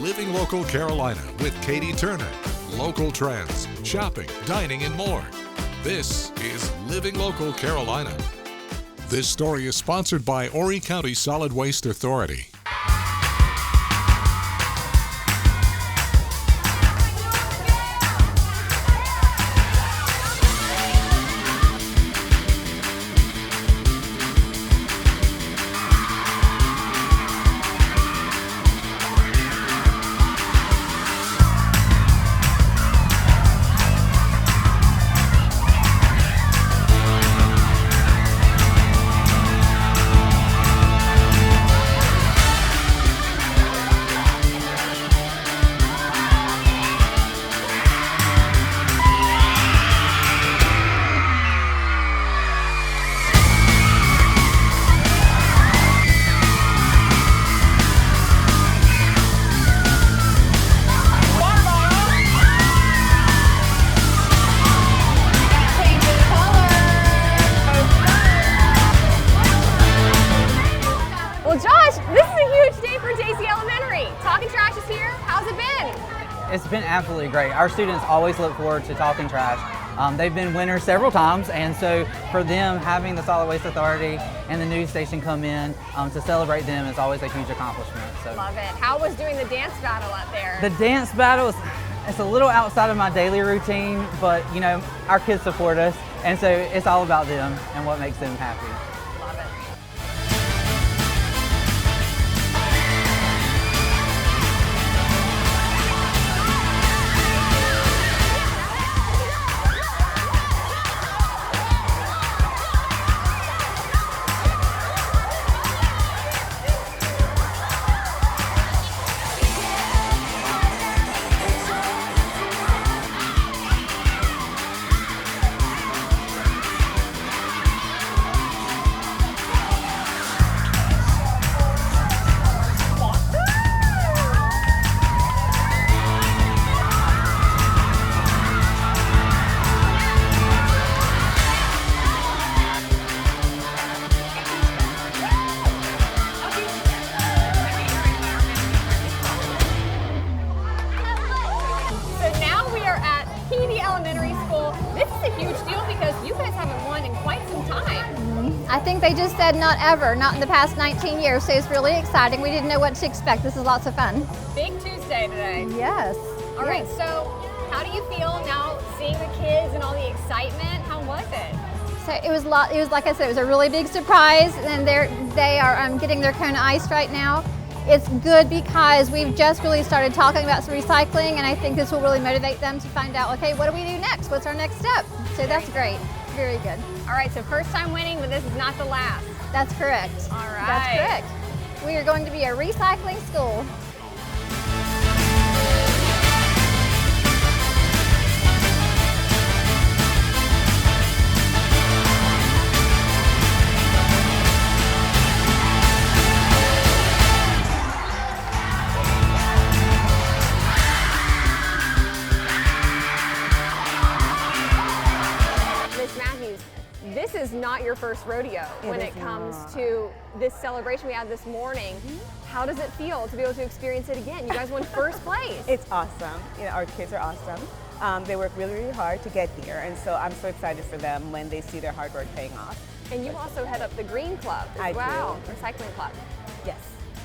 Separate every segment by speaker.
Speaker 1: Living Local Carolina with Katie Turner. Local trends, shopping, dining, and more. This is Living Local Carolina. This story is sponsored by Horry County Solid Waste Authority.
Speaker 2: It's been absolutely great. Our students always look forward to Talking Trash. They've been winners several times, and so for them, having the Solid Waste Authority and the news station come in to celebrate them is always a huge accomplishment. So.
Speaker 3: Love it. How was doing the dance battle up there?
Speaker 2: The dance battle, it's a little outside of my daily routine, but you know, our kids support us, and so it's all about them and what makes them happy.
Speaker 3: Love it.
Speaker 4: I think they just said not ever, not in the past 19 years, so it's really exciting. We didn't know what to expect. This is lots of fun.
Speaker 3: Big Tuesday today.
Speaker 4: Yes.
Speaker 3: All right, so how do you feel now seeing the kids and all the excitement? How was it?
Speaker 4: So it was like I said, it was a really big surprise, and they are getting their cone of ice right now. It's good because we've just really started talking about some recycling, and I think this will really motivate them to find out, okay, what do we do next? What's our next step? So that's great. Very good.
Speaker 3: All right, so first time winning, but this is not the last.
Speaker 4: That's correct.
Speaker 3: All right.
Speaker 4: That's correct. We are going to be a recycling school.
Speaker 3: This is not your first rodeo when it comes to this celebration we had this morning. How does it feel to be able to experience it again? You guys won first place.
Speaker 5: It's awesome. You know, our kids are awesome. They work really, really hard to get here, and so I'm so excited for them when they see their hard work paying off.
Speaker 3: And you also head up the Green Club as well, Recycling Club.
Speaker 5: Yes.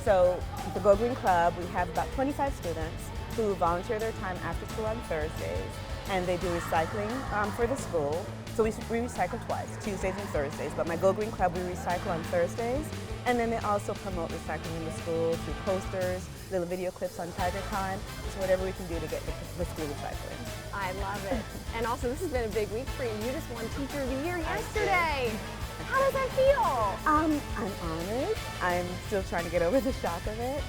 Speaker 5: So the Go Green Club, we have about 25 students who volunteer their time after school on Thursdays, and they do recycling for the school. So we recycle twice, Tuesdays and Thursdays, but my Go Green Club, we recycle on Thursdays, and then they also promote recycling in the school through posters, little video clips on Tiger Time, so whatever we can do to get the school recycling.
Speaker 3: I love it. And also, this has been a big week for you. You just won Teacher of the Year yesterday. How does that feel?
Speaker 5: I'm honored. I'm still trying to get over the shock of it,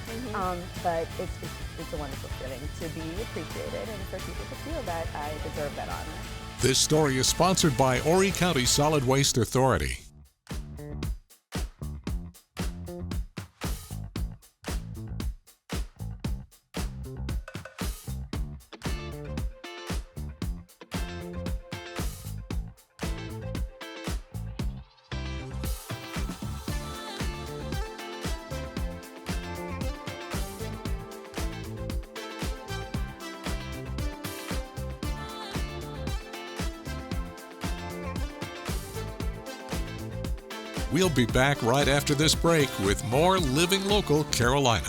Speaker 5: but it's a wonderful feeling to be appreciated and for people to feel that I deserve that honor.
Speaker 1: This story is sponsored by Horry County Solid Waste Authority. We'll be back right after this break with more Living Local Carolina.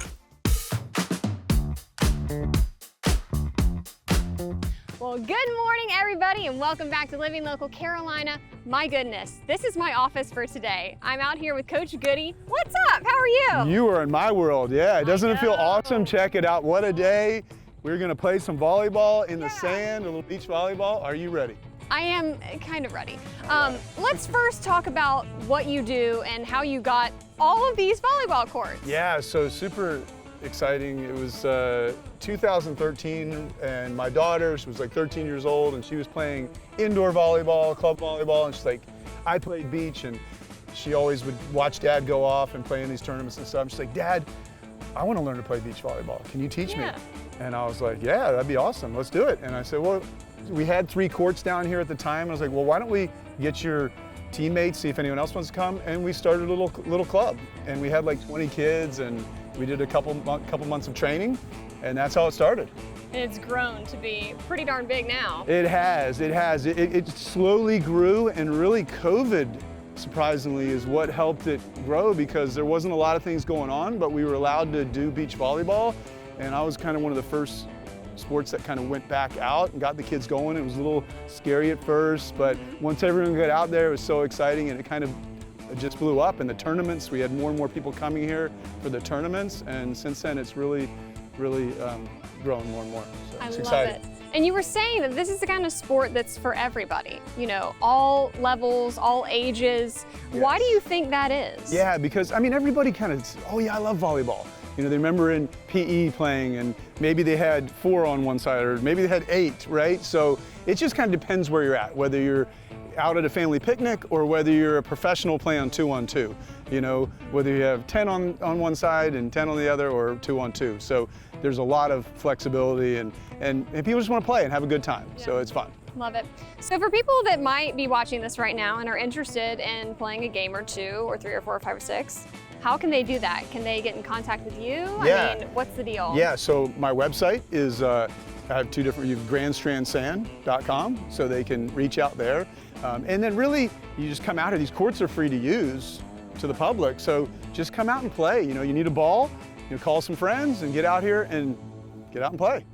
Speaker 3: Well, good morning, everybody, and welcome back to Living Local Carolina. My goodness, this is my office for today. I'm out here with Coach Goody. What's up? How are you?
Speaker 6: You are in my world, yeah. Doesn't it feel awesome? Check it out. What a day. We're going to play some volleyball in the sand, a little beach volleyball. Are you ready?
Speaker 3: I am kind of ready. Let's first talk about what you do and how you got all of these volleyball courts.
Speaker 6: Yeah, so super exciting. It was 2013, and my daughter, she was like 13 years old, and she was playing indoor volleyball, club volleyball, and she's like, I played beach, and she always would watch Dad go off and play in these tournaments and stuff. And she's like, Dad, I want to learn to play beach volleyball. Can you teach me? And I was like, yeah, that'd be awesome. Let's do it. And I said, well, we had 3 courts down here at the time. I was like, well, why don't we get your teammates, see if anyone else wants to come? And we started a little club, and we had like 20 kids, and we did a couple months of training, and that's how it started.
Speaker 3: And it's grown to be pretty darn big now.
Speaker 6: It has. It slowly grew, and really COVID, surprisingly, is what helped it grow, because there wasn't a lot of things going on, but we were allowed to do beach volleyball, and I was kind of one of the first sports that kind of went back out and got the kids going. It was a little scary at first, but once everyone got out there, it was so exciting, and it just blew up. And the tournaments, we had more and more people coming here for the tournaments, and since then it's really grown more and more. So it's exciting.
Speaker 3: Love it. And you were saying that this is the kind of sport that's for everybody, you know, all levels, all ages.
Speaker 6: Yes.
Speaker 3: Why do you think that is?
Speaker 6: Yeah, because I mean, everybody kind of, oh yeah, I love volleyball. You know, they remember in PE playing, and maybe they had 4 on one side, or maybe they had 8, right? So it just kind of depends where you're at, whether you're out at a family picnic or whether you're a professional playing 2-on-2. You know, whether you have 10 on one side and 10 on the other, or 2-on-2. So there's a lot of flexibility, and people just want to play and have a good time. Yeah. So it's fun.
Speaker 3: Love it. So for people that might be watching this right now and are interested in playing a game or 2 or 3 or 4 or 5 or 6, how can they do that? Can they get in contact with you?
Speaker 6: Yeah.
Speaker 3: I mean, what's the deal?
Speaker 6: Yeah, so my website is, I have 2 different, you have grandstrandsand.com, so they can reach out there. And then really, you just come out here. These courts are free to use to the public, so just come out and play. You know, you need a ball, you know, call some friends and get out here and play.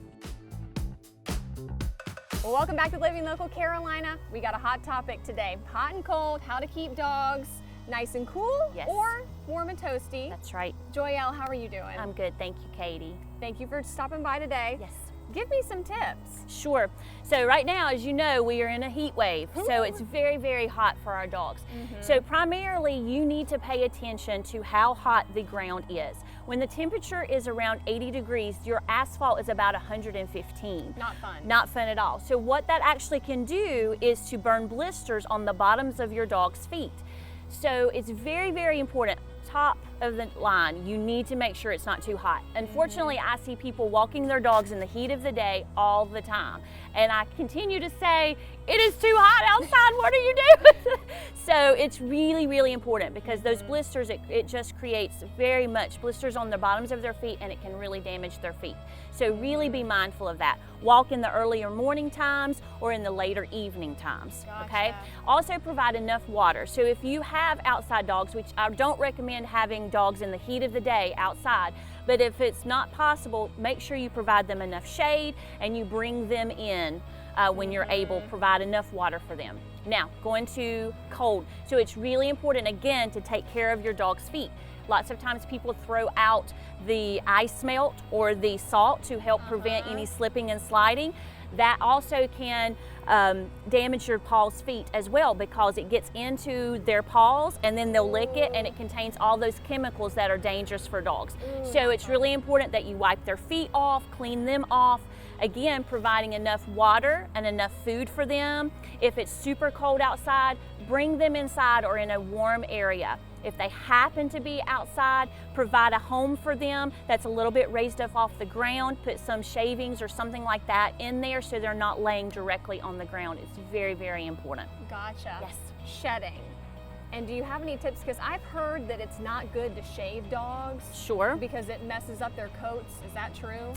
Speaker 3: Well, welcome back to Living Local Carolina. We got a hot topic today. Hot and cold, how to keep dogs nice and cool,
Speaker 7: yes,
Speaker 3: or warm and toasty.
Speaker 7: That's right.
Speaker 3: Joyelle, how are you doing?
Speaker 7: I'm good, thank you, Katie.
Speaker 3: Thank you for stopping by today.
Speaker 7: Yes.
Speaker 3: Give me some tips.
Speaker 7: Sure. So right now, as you know, we are in a heat wave, so it's very, very hot for our dogs. So primarily, you need to pay attention to how hot the ground is. When the temperature is around 80 degrees, your asphalt is about 115.
Speaker 3: Not fun.
Speaker 7: Not fun at all. So what that actually can do is to burn blisters on the bottoms of your dog's feet. So it's very, very important. Top of the line, you need to make sure it's not too hot. Unfortunately, I see people walking their dogs in the heat of the day all the time. And I continue to say, it is too hot outside, what are you doing? So it's really, really important, because those blisters, it just creates very much blisters on the bottoms of their feet, and it can really damage their feet. So really be mindful of that. Walk in the earlier morning times or in the later evening times, okay? Also provide enough water. So if you have outside dogs, which I don't recommend having dogs in the heat of the day outside, but if it's not possible, make sure you provide them enough shade and you bring them in when you're able, provide enough water for them. Now, going to cold. So it's really important, again, to take care of your dog's feet. Lots of times people throw out the ice melt or the salt to help prevent any slipping and sliding. That also can damage your paw's feet as well, because it gets into their paws and then they'll lick it, and it contains all those chemicals that are dangerous for dogs. So it's really important that you wipe their feet off, clean them off. Again, providing enough water and enough food for them. If it's super cold outside, bring them inside or in a warm area. If they happen to be outside, provide a home for them that's a little bit raised up off the ground. Put some shavings or something like that in there so they're not laying directly on the ground. It's very, very important.
Speaker 3: Gotcha.
Speaker 7: Yes.
Speaker 3: Shedding. And do you have any tips? Because I've heard that it's not good to shave dogs.
Speaker 7: Sure.
Speaker 3: Because it messes up their coats. Is that true?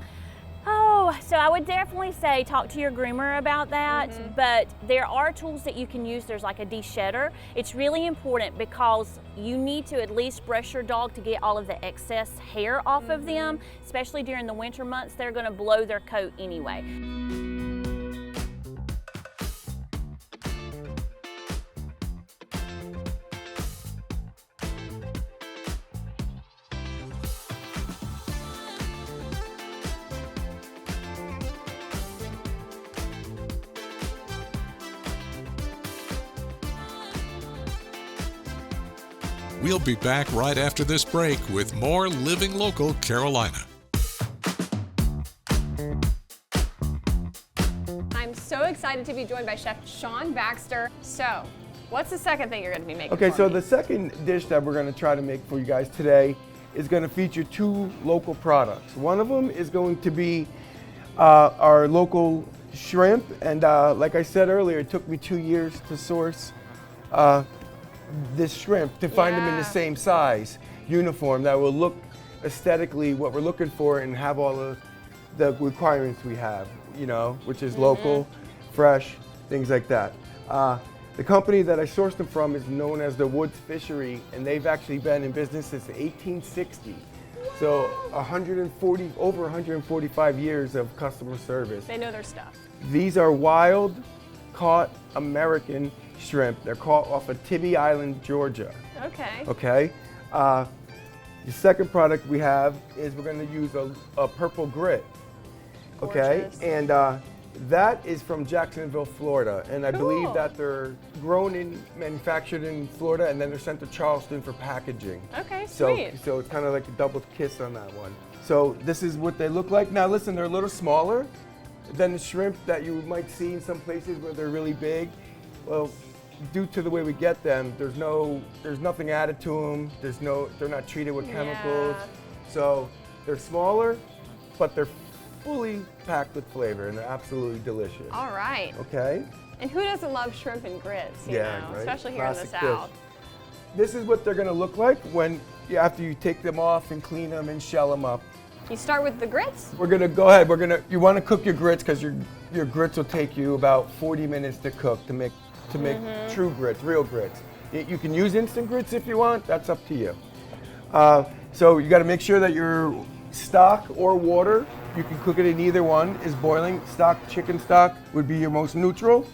Speaker 7: Oh, so I would definitely say talk to your groomer about that, but there are tools that you can use. There's like a de-shedder. It's really important because you need to at least brush your dog to get all of the excess hair off of them, especially during the winter months. They're going to blow their coat anyway.
Speaker 1: We'll be back right after this break with more Living Local Carolina.
Speaker 3: I'm so excited to be joined by Chef Sean Baxter. So, what's the second thing you're going to be making
Speaker 8: Okay,
Speaker 3: for
Speaker 8: so
Speaker 3: me?
Speaker 8: the second dish that we're going to try to make for you guys today is going to feature 2 local products. One of them is going to be our local shrimp, and like I said earlier, it took me 2 years to source this shrimp to find them in the same size, uniform, that will look aesthetically what we're looking for and have all of the requirements we have, you know, which is local, fresh, things like that. The company that I sourced them from is known as the Woods Fishery, and they've actually been in business since 1860. So over 145 years of customer service.
Speaker 3: They know their stuff.
Speaker 8: These are wild caught American shrimp. They're caught off of Tybee Island, Georgia.
Speaker 3: Okay.
Speaker 8: Okay. The second product we have is we're going to use a purple grit. Okay.
Speaker 3: Gorgeous.
Speaker 8: And that is from Jacksonville, Florida. And I believe that they're grown and manufactured in Florida, and then they're sent to Charleston for packaging.
Speaker 3: Okay,
Speaker 8: So
Speaker 3: sweet.
Speaker 8: it's kind of like a double kiss on that one. So this is what they look like. Now listen, they're a little smaller than the shrimp that you might see in some places where they're really big. Well, due to the way we get them, there's nothing added to them. They're not treated with chemicals. So they're smaller, but they're fully packed with flavor, and they're absolutely delicious.
Speaker 3: All right.
Speaker 8: Okay.
Speaker 3: And who doesn't love shrimp and grits, you know,
Speaker 8: right?
Speaker 3: especially here in the
Speaker 8: Classic
Speaker 3: South?
Speaker 8: dish. This is what they're gonna look like after you take them off and clean them and shell them up.
Speaker 3: You start with the grits?
Speaker 8: We're gonna go ahead. You want to cook your grits because your grits will take you about 40 minutes to cook to make true grits, real grits. You can use instant grits if you want. That's up to you. So you got to make sure that your stock or water, you can cook it in either one, is boiling. Stock, chicken stock would be your most neutral.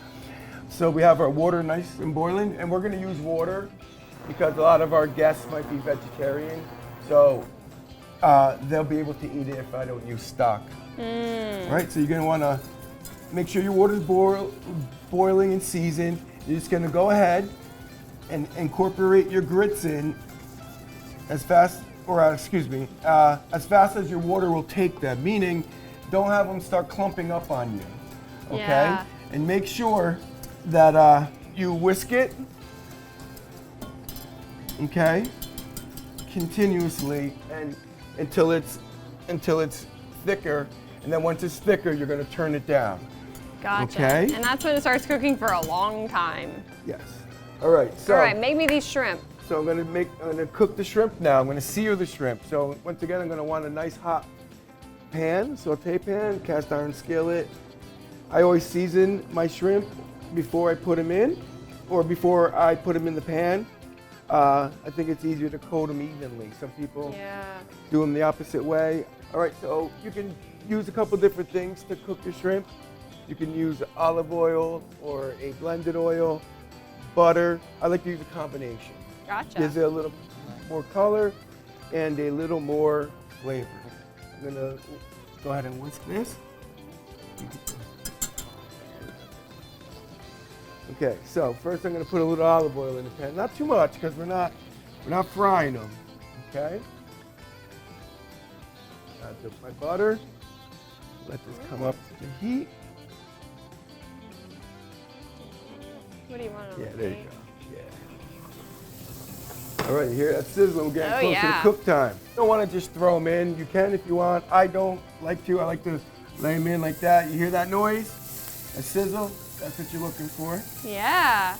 Speaker 8: So we have our water nice and boiling, and we're going to use water because a lot of our guests might be vegetarian. So they'll be able to eat it if I don't use stock. All right, so you're going to want to make sure your water's boiling and seasoned. You're just going to go ahead and incorporate your grits in as fast as your water will take them, meaning don't have them start clumping up on you, okay?
Speaker 3: Yeah.
Speaker 8: And make sure that you whisk it, okay, continuously and until it's thicker, and then once it's thicker, you're going to turn it down.
Speaker 3: Gotcha.
Speaker 8: Okay.
Speaker 3: And that's when it starts cooking for a long time.
Speaker 8: Yes. All right. So.
Speaker 3: All right, make me these shrimp.
Speaker 8: So I'm gonna cook the shrimp now. I'm gonna sear the shrimp. So once again, I'm gonna want a nice hot pan, saute pan, cast iron skillet. I always season my shrimp before I put them in, or before I put them in the pan. I think it's easier to coat them evenly. Some people do them the opposite way. All right, so you can use a couple different things to cook your shrimp. You can use olive oil or a blended oil, butter. I like to use a combination.
Speaker 3: Gotcha.
Speaker 8: Gives it a little more color and a little more flavor. I'm gonna go ahead and whisk this. Okay, so first I'm gonna put a little olive oil in the pan. Not too much because we're not frying them. Okay. Add my butter. Let this come up to the heat.
Speaker 3: What do you want on
Speaker 8: Yeah,
Speaker 3: the
Speaker 8: there you
Speaker 3: plate?
Speaker 8: go. Yeah. All right, you hear that sizzle? We're getting close to the cook time. You don't want to just throw them in. You can if you want. I don't like to. I like to lay them in like that. You hear that noise? That sizzle? That's what you're looking for.
Speaker 3: Yeah.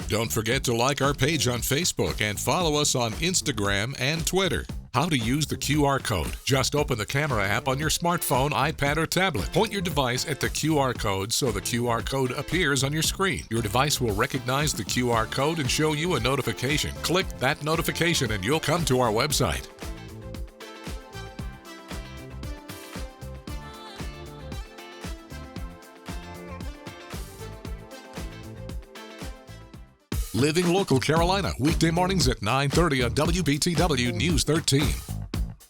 Speaker 1: Don't forget to like our page on Facebook and follow us on Instagram and Twitter. How to use the QR code. Just open the camera app on your smartphone, iPad, or tablet. Point your device at the QR code so the QR code appears on your screen. Your device will recognize the QR code and show you a notification. Click that notification and you'll come to our website. Living Local Carolina, weekday mornings at 9:30 on WBTW News 13.